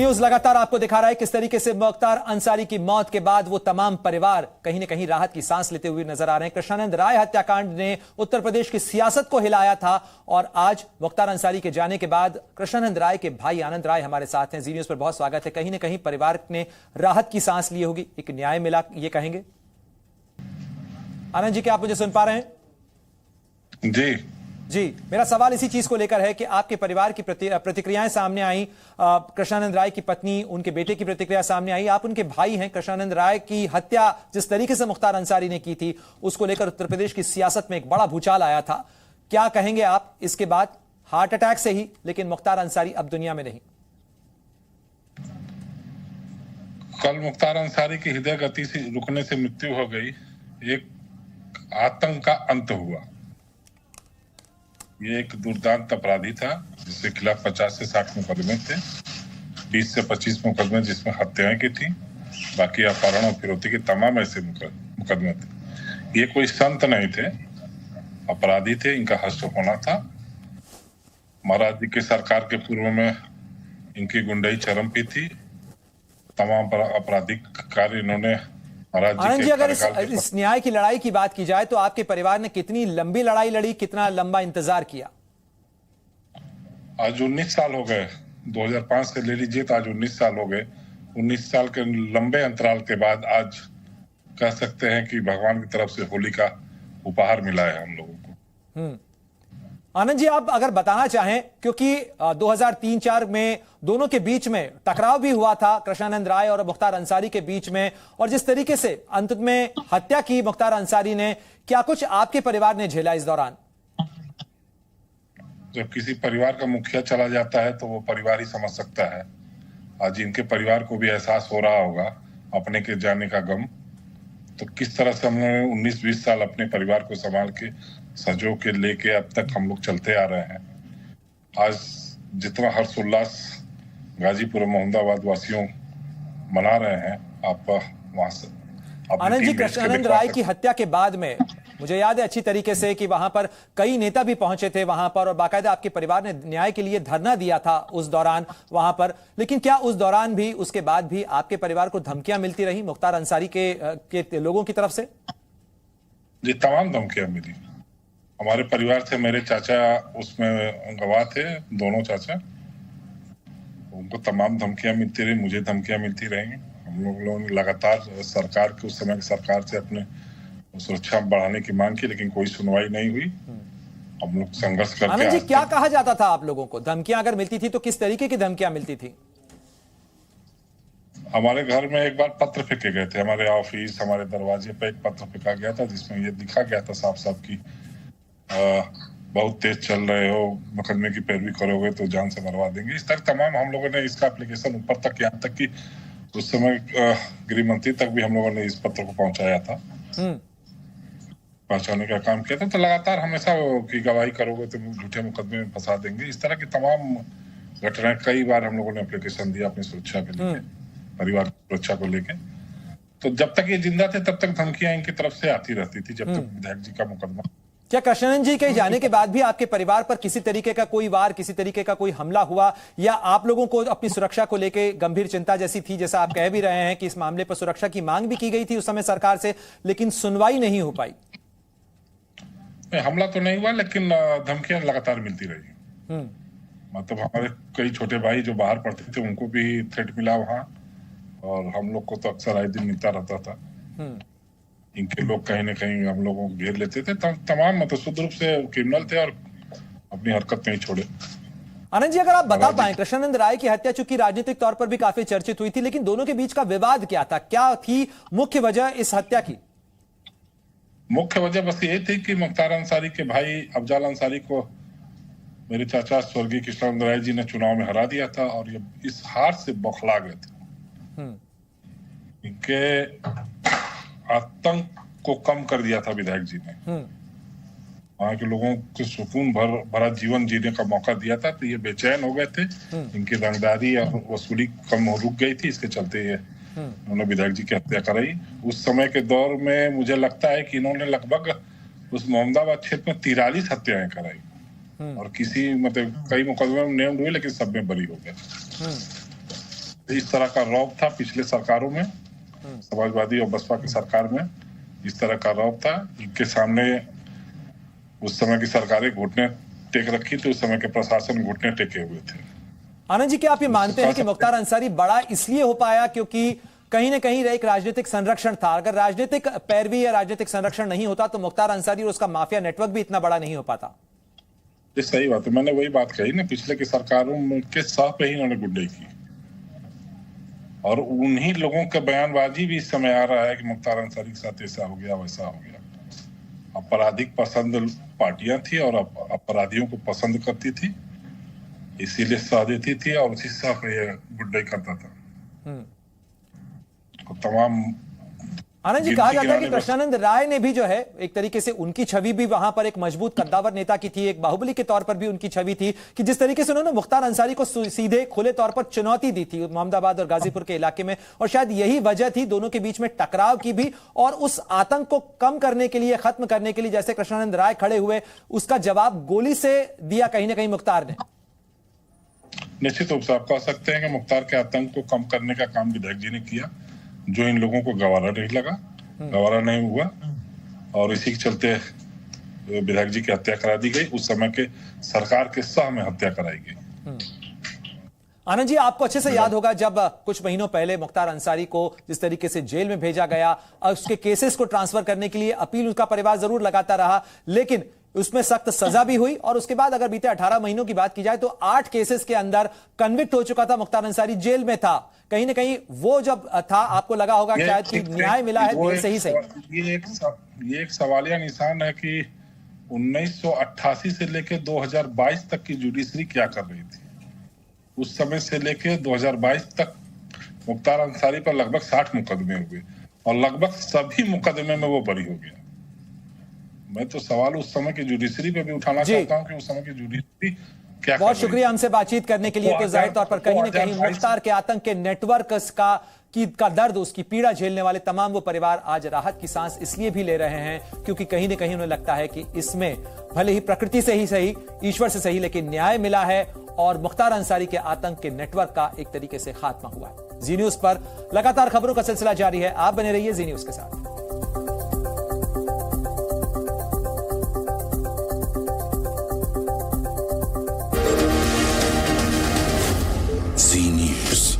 News लगातार आपको दिखा रहा है किस तरीके से मुख्तार अंसारी की मौत के बाद वो तमाम परिवार कहीं न कहीं राहत की सांस लेते हुए नजर आ रहे हैं। कृष्णानंद राय हत्याकांड ने उत्तर प्रदेश की सियासत को हिलाया था और आज मुख्तार अंसारी के जाने के बाद कृष्णानंद राय के भाई आनंद राय हमारे साथ हैं। जी न्यूज पर बहुत स्वागत है। कहीं न कहीं परिवार ने राहत की सांस ली होगी, एक न्याय मिला, ये कहेंगे। आनंद जी, क्या आप मुझे सुन पा रहे हैं? जी, मेरा सवाल इसी चीज को लेकर है कि आपके परिवार की प्रतिक्रियाएं सामने आई। कृष्णानंद राय की पत्नी, उनके बेटे की प्रतिक्रिया सामने आई। आप उनके भाई हैं। कृष्णानंद राय की हत्या जिस तरीके से मुख्तार अंसारी ने की थी, उसको लेकर उत्तर प्रदेश की सियासत में एक बड़ा भूचाल आया था। क्या कहेंगे आप इसके बाद? हार्ट अटैक से ही, लेकिन मुख्तार अंसारी अब दुनिया में नहीं। कल मुख्तार अंसारी की हृदय गति से रुकने से मृत्यु हो गई। एक आतंक का अंत हुआ। ये एक दुर्दांत अपराधी था जिसके खिलाफ 50 से 60 मुकदमे थे, 20 से 25 मुकदमे जिसमें हत्याएं की थी, बाकी अपहरण और फिरौती के तमाम ऐसे मुकदमे थे। ये कोई संत नहीं थे, अपराधी थे। इनका हश्र होना था। महाराज जी की सरकार के पूर्व में इनकी गुंडाई चरम पे थी। तमाम आपराधिक कार्य इन्होंने आनंद जी, अगर इस न्याय की लड़ाई की बात की जाए तो आपके परिवार ने कितनी लंबी लड़ाई लड़ी, कितना लंबा इंतजार किया? आज 19 साल हो गए। 2005 से ले लीजिए तो आज 19 साल हो गए। 19 साल के लंबे अंतराल के बाद आज कह सकते हैं कि भगवान की तरफ से होली का उपहार मिला है हम लोगों को। आनंद जी, आप अगर बताना चाहें, क्योंकि 2003-4 में दोनों के बीच में टकराव भी हुआ था, कृष्णानंद राय और मुख्तार अंसारी के बीच में, और जिस तरीके से अंत में हत्या की मुख्तार अंसारी ने, क्या कुछ आपके परिवार ने झेला इस दौरान? जब किसी परिवार का मुखिया चला जाता है तो वो परिवार ही समझ सकता है। आज इनके परिवार को भी एहसास हो रहा होगा अपने के जाने का गम। तो किस तरह से हमने 19-20 साल अपने परिवार को संभाल के सजो के लेके अब तक हम लोग चलते आ रहे हैं। आज जितना हर्षोल्लास गाजीपुर और मोहम्मदाबाद वासियों मना रहे हैं, आप वहां से आनंद जी, कृष्णानंद राय की हत्या के बाद में मुझे याद है अच्छी तरीके से कि वहां पर कई नेता भी पहुंचे थे वहां पर, और बाकायदा आपके परिवार ने न्याय के लिए धरना दिया था उस दौरान वहां पर। लेकिन क्या उस दौरान भी, उसके बाद भी आपके परिवार को धमकियां मिलती रही मुख्तार अंसारी के लोगों की तरफ से? जी, तमाम धमकियां मिली। हमारे परिवार से मेरे चाचा उसमें गवाह थे, दोनों चाचा। उनको तमाम धमकियां मिलती रही, मुझे धमकियां मिलती रही। हम लोगों ने लगातार सरकार के, उस समय की सरकार से अपने सुरक्षा बढ़ाने की मांग की, लेकिन कोई सुनवाई नहीं हुई। हम लोग संघर्ष करके। आनंद जी, क्या कहा जाता था आप लोगों को? धमकियां अगर मिलती थी तो किस तरीके की धमकियां मिलती थी? हमारे घर में एक बार पत्र फेंके गए थे। हमारे ऑफिस, हमारे दरवाजे पे एक पत्र फेंका गया था जिसमें ये लिखा गया था साफ साफ कि बहुत तेज चल रहे हो, मुकदमे की पैरवी करोगे तो जान से मरवा देंगे। इस तरह तमाम हम लोगों ने इसका एप्लीकेशन ऊपर तक, यहाँ तक कि उस समय गृह मंत्री तक भी हम लोगों ने इस पत्र को पहुंचाया था, पहुंचाने का काम किया था। तो लगातार हमेशा की गवाही करोगे तो झूठे मुकदमे में फंसा देंगे। इस तरह की तमाम घटनाएं कई बार हम लोगों ने एप्लीकेशन दिया अपनी सुरक्षा के लिए, परिवार की सुरक्षा को लेकर। तो जब तक ये जिंदा थे तब तक धमकियां इनकी तरफ से आती रहती थी, जब तक विधायक जी का मुकदमा। क्या कृष्णानंद जी के जाने के बाद भी आपके परिवार पर किसी तरीके का कोई वार, किसी तरीके का कोई हमला हुआ, या आप लोगों को अपनी सुरक्षा को लेकर गंभीर चिंता जैसी थी? जैसा आप कह भी रहे हैं कि इस मामले पर सुरक्षा की मांग भी की गई थी उस समय सरकार से, लेकिन सुनवाई नहीं हो पाई। हमला तो नहीं हुआ, लेकिन धमकियां लगातार मिलती रही। मतलब हमारे कई छोटे भाई जो बाहर पढ़ते थे उनको भी थ्रेट मिला वहां, और हम लोग को तो अक्सर आए दिन मिलता रहता था। इनके लोग कहीं ना कहीं हम लोगों को घेर लेते थे। तमाम मतलब शुद्ध रूप से क्रिमिनल थे और अपनी हरकत नहीं छोड़े। आनंद जी, अगर आप बता पाएं, कृष्णानंद राय की हत्या चूंकि राजनीतिक तौर पर भी काफी चर्चित हुई थी, लेकिन दोनों के बीच का विवाद क्या था? क्या थी मुख्य वजह इस हत्या की? मुख्य वजह बस ये थी कि मुख्तार अंसारी के भाई अफजाल अंसारी को मेरे चाचा स्वर्गीय कृष्णानंद राय जी ने चुनाव में हरा दिया था, और ये इस हार से बौखला गए थे। इनके आतंक को कम कर दिया था विधायक जी ने। वहां के लोगों को सुकून भरा जीवन जीने का मौका दिया था, तो ये बेचैन हो गए थे। इनकी रंगदारी और वसूली कम रुक गई थी, इसके चलते ये उन्होंने विधायक जी की हत्या कराई। उस समय के दौर में मुझे लगता है कि इन्होंने लगभग उस मोहम्मदाबाद क्षेत्र में 43 हत्याएं कराई, और किसी मतलब कई मुकदमे में नेम्ड हुए, लेकिन सब में बरी हो गए। इस तरह का रौब था पिछले सरकारों में, समाजवादी और बसपा की सरकार में इस तरह का रौब था। इनके सामने उस समय की सरकारें घुटने टेक रखी थी, उस समय के प्रशासन घुटने टेके हुए थे। आनंद जी, क्या आप ये मानते हैं कि मुख्तार अंसारी बड़ा इसलिए हो पाया क्योंकि कहीं ना कहीं एक राजनीतिक संरक्षण था? अगर राजनीतिक पैरवी या राजनीतिक संरक्षण नहीं होता तो मुख्तार अंसारी और उसका माफिया नेटवर्क भी इतना बड़ा नहीं हो पाता। ये सही बात है, मैंने वही बात कही ना, पिछले की सरकारों के साथ पे ही इन्होंने गुंडई की और उन्हीं लोगों का बयानबाजी भी इस समय आ रहा है कि मुख्तार अंसारी के साथ ऐसा हो गया वैसा हो गया। आपराधिक पसंद पार्टियां थी और अपराधियों को पसंद करती थी, इसीलिए साथ देती थी और उसी साथ ये गुंडई करता था। तो तमाम आनंद जी, कहा जाता है कि कृष्णानंद राय ने भी जो है एक तरीके से उनकी छवि भी वहां पर एक मजबूत कद्दावर नेता की थी, एक बाहुबली के तौर पर भी उनकी छवि थी कि जिस तरीके से उन्होंने मुख्तार अंसारी को सीधे खुले तौर पर चुनौती दी थी मोहम्मदाबाद और गाजीपुर के इलाके में, और शायद यही वजह थी दोनों के बीच में टकराव की भी, और उस आतंक को कम करने के लिए, खत्म करने के लिए जैसे कृष्णानंद राय खड़े हुए, उसका जवाब गोली से दिया कहीं ना कहीं मुख्तार ने। निश्चित रूप से आप कह सकते हैं कि मुख्तार के आतंक को कम करने का काम विधायक जी ने किया, जो इन लोगों को गवारा नहीं लगा, गवारा नहीं हुआ, और इसी के चलते विधायक जी की हत्या करा दी गई। उस समय के सरकार के सह में हत्या कराई गई। आनंद जी, आपको अच्छे से याद होगा जब कुछ महीनों पहले मुख्तार अंसारी को जिस तरीके से जेल में भेजा गया, उसके केसेस को ट्रांसफर करने के लिए अपील उसका परिवार जरूर लगाता रहा, लेकिन उसमें सख्त सजा भी हुई, और उसके बाद अगर बीते 18 महीनों की बात की जाए तो 8 केसेस के अंदर कन्विक्ट हो चुका था मुख्तार अंसारी, जेल में था। कहीं ना कहीं वो जब था आपको लगा होगा शायद कि न्याय मिला है, देर से ही सही। ये एक सवालिया निशान है कि 1988 से लेकर 2022 तक की जुडिशरी क्या कर रही थी। उस समय से लेकर 2022 तक मुख्तार अंसारी पर लगभग 60 मुकदमे हुए और लगभग सभी मुकदमे में वो बरी हो गया। मैं तो सवाल उस समय की जुडिशरी पे भी उठाना चाहता हूं कि उस समय की जुडिशरी क्या। बहुत शुक्रिया हमसे बातचीत करने के लिए। तो जाहिर तौर पर कहीं ना कहीं मुख्तार के आतंक के नेटवर्क का दर्द, उसकी पीड़ा झेलने वाले तमाम वो परिवार आज राहत की सांस इसलिए भी ले रहे हैं क्योंकि कहीं ना कहीं उन्हें लगता है कि इसमें भले ही प्रकृति से ही सही, ईश्वर से सही, लेकिन न्याय मिला है और मुख्तार अंसारी के आतंक के नेटवर्क का एक तरीके से खात्मा हुआ है। जी न्यूज पर लगातार खबरों का सिलसिला जारी है, आप बने रहिए जी न्यूज के साथ।